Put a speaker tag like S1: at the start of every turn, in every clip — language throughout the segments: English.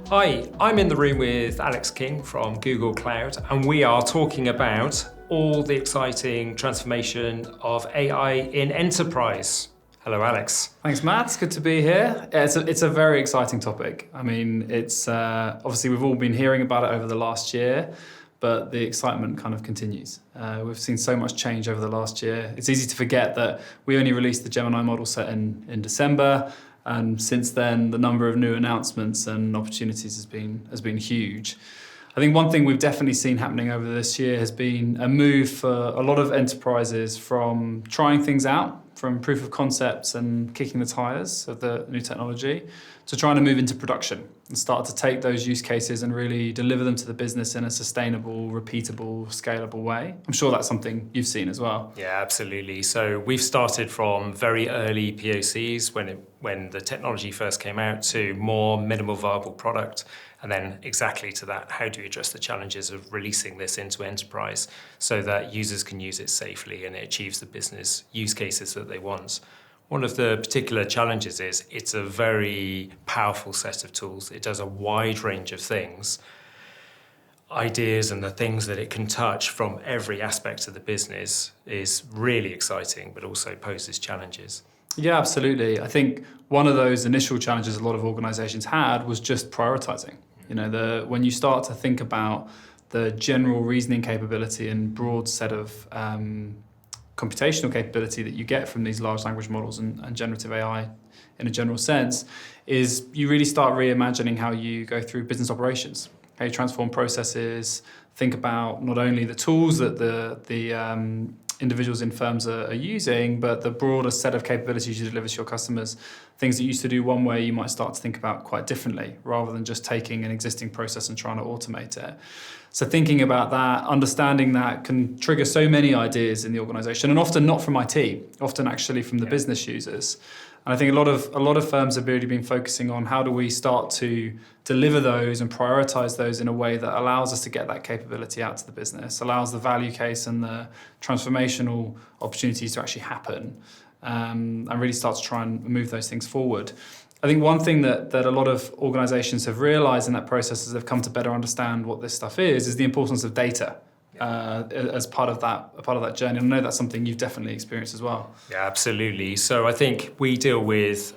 S1: Hi, I'm in the room with Alex King from Google Cloud, and we are talking about all the exciting transformation of AI in enterprise. Hello, Alex.
S2: Thanks, Matt. It's good to be here. Yeah, it's a very exciting topic. I mean, it's obviously we've all been hearing about it over the last year, but the excitement kind of continues. We've seen so much change over the last year. It's easy to forget that we only released the Gemini model set in December, and since then the number of new announcements and opportunities has been huge. I think one thing we've definitely seen happening over this year has been a move for a lot of enterprises from trying things out, from proof of concepts and kicking the tires of the new technology, to trying to move into production and start to take those use cases and really deliver them to the business in a sustainable, repeatable, scalable way. I'm sure that's something you've seen as well.
S1: Yeah, absolutely. So we've started from very early POCs when the technology first came out to more minimal viable product. And then exactly to that, how do you address the challenges of releasing this into enterprise so that users can use it safely and it achieves the business use cases that they want? One of the particular challenges is it's a very powerful set of tools. It does a wide range of things, ideas and the things that it can touch from every aspect of the business is really exciting, but also poses challenges.
S2: Yeah, absolutely. I think one of those initial challenges a lot of organizations had was just prioritizing. When you start to think about the general reasoning capability and broad set of computational capability that you get from these large language models and generative AI in a general sense, is you really start reimagining how you go through business operations, how you transform processes, think about not only the tools that the individuals in firms are using, but the broader set of capabilities you deliver to your customers. Things that you used to do one way, you might start to think about quite differently, rather than just taking an existing process and trying to automate it. So thinking about that, understanding that can trigger so many ideas in the organization, and often not from IT, often actually from the business users. And I think a lot of firms have really been focusing on how do we start to deliver those and prioritize those in a way that allows us to get that capability out to the business, allows the value case and the transformational opportunities to actually happen, and really start to try and move those things forward. I think one thing that a lot of organizations have realized in that process as they've come to better understand what this stuff is the importance of data. As part of that journey. And I know that's something you've definitely experienced as well.
S1: Yeah, absolutely. So I think we deal with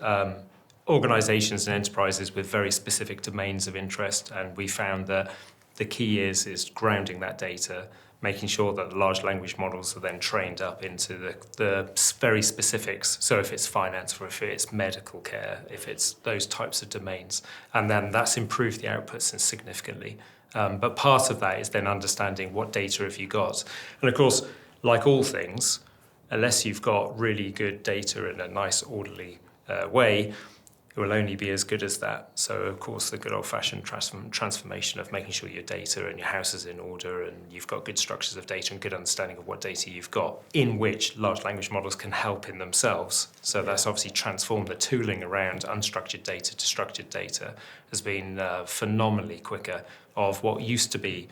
S1: organizations and enterprises with very specific domains of interest, and we found that the key is grounding that data, making sure that the large language models are then trained up into the very specifics. So if it's finance or if it's medical care, if it's those types of domains, and then that's improved the outputs significantly. But part of that is then understanding what data have you got. And of course, like all things, unless you've got really good data in a nice, orderly way, it will only be as good as that. So of course, the good old-fashioned transformation of making sure your data and your house is in order and you've got good structures of data and good understanding of what data you've got, in which large language models can help in themselves. So that's obviously transformed the tooling around unstructured data to structured data has been phenomenally quicker of what used to be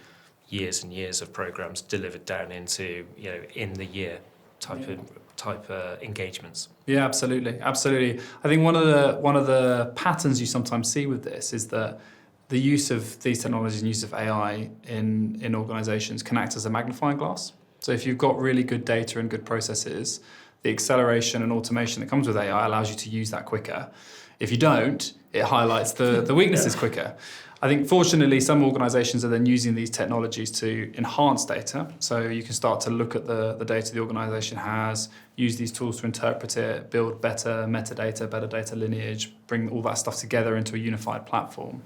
S1: years and years of programs delivered down into, in the year type engagements.
S2: Yeah, absolutely. I think one of the patterns you sometimes see with this is that the use of these technologies and use of AI in organizations can act as a magnifying glass. So if you've got really good data and good processes, the acceleration and automation that comes with AI allows you to use that quicker. If you don't, it highlights the weaknesses quicker. I think fortunately some organizations are then using these technologies to enhance data. So you can start to look at the data the organization has, use these tools to interpret it, build better metadata, better data lineage, bring all that stuff together into a unified platform.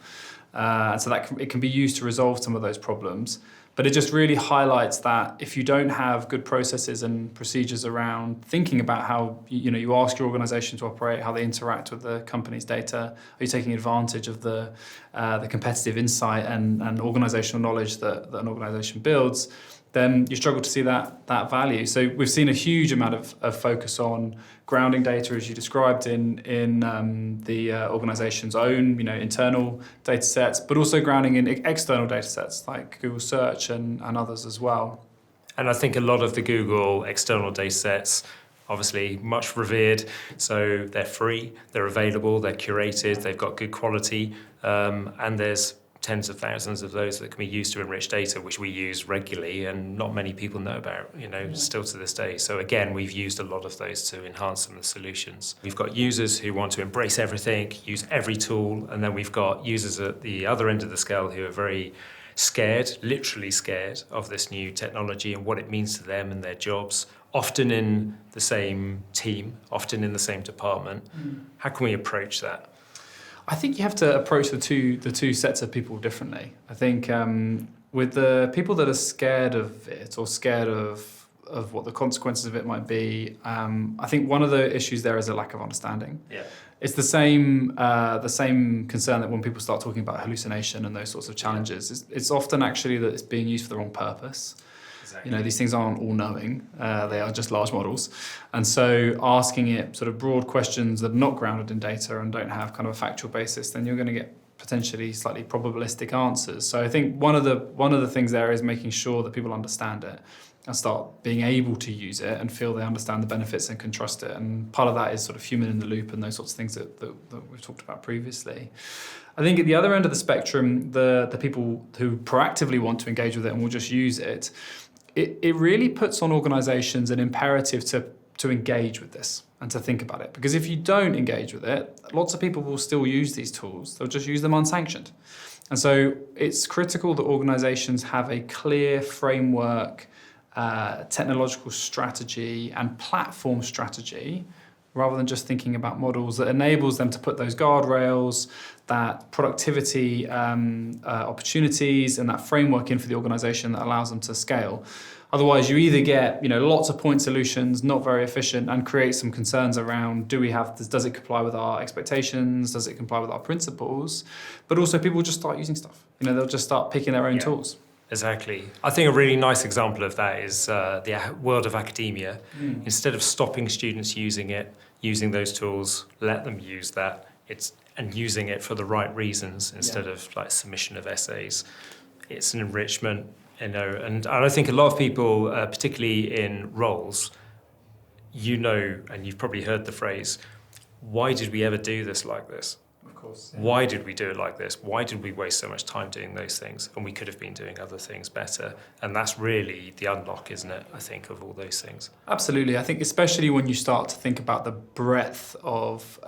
S2: So that it can be used to resolve some of those problems. But it just really highlights that if you don't have good processes and procedures around thinking about how you ask your organization to operate, how they interact with the company's data, are you taking advantage of the competitive insight and organizational knowledge that an organization builds, then you struggle to see that value. So we've seen a huge amount of focus on grounding data, as you described, in the organization's own internal data sets, but also grounding in external data sets like Google Search and others as well.
S1: And I think a lot of the Google external data sets obviously much revered. So they're free, they're available, they're curated, they've got good quality, and there's tens of thousands of those that can be used to enrich data, which we use regularly and not many people know about, still to this day. So again, we've used a lot of those to enhance some of the solutions. We've got users who want to embrace everything, use every tool, and then we've got users at the other end of the scale who are very scared, literally scared of this new technology and what it means to them and their jobs, often in the same team, often in the same department. How can we approach that?
S2: I think you have to approach the two sets of people differently. I think with the people that are scared of it or scared of what the consequences of it might be, I think one of the issues there is a lack of understanding.
S1: Yeah.
S2: It's the same concern that when people start talking about hallucination and those sorts of challenges, it's often actually that it's being used for the wrong purpose. Exactly. These things aren't all-knowing. They are just large models. And so asking it sort of broad questions that are not grounded in data and don't have kind of a factual basis, then you're going to get potentially slightly probabilistic answers. So I think one of the things there is making sure that people understand it and start being able to use it and feel they understand the benefits and can trust it. And part of that is sort of human in the loop and those sorts of things that we've talked about previously. I think at the other end of the spectrum, the people who proactively want to engage with it and will just use it, it really puts on organisations an imperative to engage with this and to think about it. Because if you don't engage with it, lots of people will still use these tools. They'll just use them unsanctioned. And so it's critical that organisations have a clear framework, technological strategy and platform strategy, rather than just thinking about models, that enables them to put those guardrails, that productivity opportunities and that framework in for the organisation that allows them to scale. Otherwise, you either get lots of point solutions, not very efficient, and create some concerns around does it comply with our expectations, does it comply with our principles? But also people just start using stuff. They'll just start picking their own tools.
S1: Exactly. I think a really nice example of that is the world of academia. Instead of stopping students using those tools, let them use that. And using it for the right reasons instead of like submission of essays. It's an enrichment, and I think a lot of people, particularly in roles, and you've probably heard the phrase, why did we ever do this like this?
S2: Of course. Yeah.
S1: Why did we do it like this? Why did we waste so much time doing those things? And we could have been doing other things better. And that's really the unlock, isn't it, I think, of all those things.
S2: Absolutely. I think especially when you start to think about the breadth of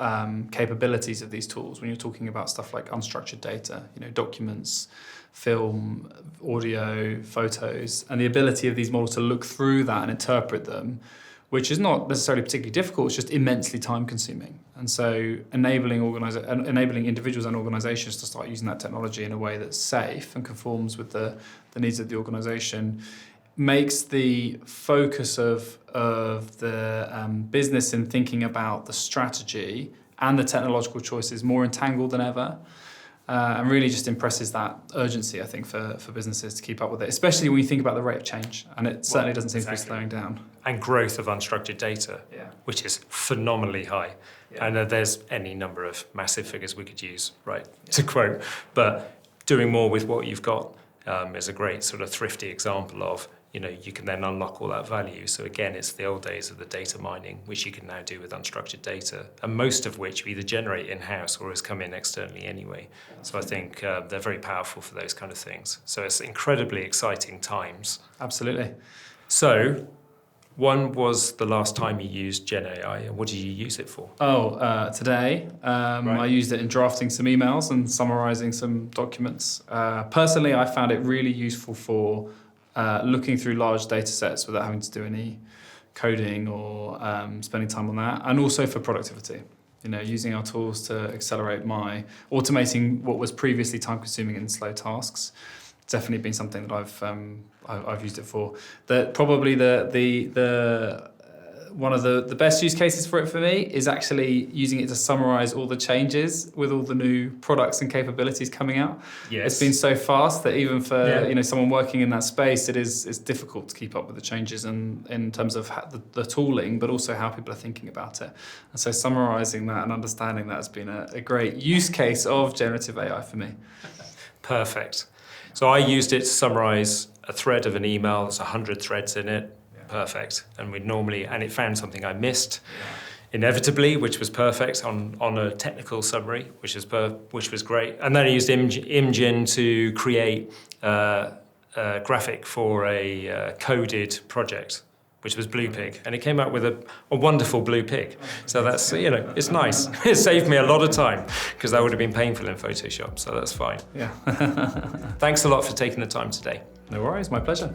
S2: capabilities of these tools, when you're talking about stuff like unstructured data, documents, film, audio, photos, and the ability of these models to look through that and interpret them, which is not necessarily particularly difficult, it's just immensely time-consuming. And so enabling individuals and organisations to start using that technology in a way that's safe and conforms with the needs of the organisation makes the focus of the business in thinking about the strategy and the technological choices more entangled than ever. And really just impresses that urgency, I think, for businesses to keep up with it, especially when you think about the rate of change. And it certainly doesn't seem to be slowing down.
S1: And growth of unstructured data, which is phenomenally high. Yeah. And there's any number of massive figures we could use, to quote. But doing more with what you've got is a great sort of thrifty example of, you can then unlock all that value. So again, it's the old days of the data mining, which you can now do with unstructured data, and most of which we either generate in-house or has come in externally anyway. So I think they're very powerful for those kind of things. So it's incredibly exciting times.
S2: Absolutely.
S1: So when was the last time you used Gen AI, and what did you use it for?
S2: Today. I used it in drafting some emails and summarising some documents. Personally, I found it really useful for looking through large data sets without having to do any coding or spending time on that, and also for productivity. Using our tools to accelerate automating what was previously time-consuming and slow tasks. It's definitely been something that I've used it for. That probably the one of the best use cases for it for me is actually using it to summarise all the changes with all the new products and capabilities coming out. Yes. It's been so fast that even for someone working in that space, it's difficult to keep up with the changes in terms of the tooling, but also how people are thinking about it. And so summarising that and understanding that has been a great use case of generative AI for me.
S1: Perfect. So I used it to summarise a thread of an email. There's 100 threads in it. perfect. And it found something I missed, inevitably, which was perfect on a technical summary, which was great. And then I used Imgin to create a graphic for a coded project, which was blue pig, and it came out with a wonderful blue pig. So that's, it's nice. It saved me a lot of time, because that would have been painful in Photoshop, so that's fine.
S2: Yeah.
S1: Thanks a lot for taking the time today.
S2: No worries, my pleasure.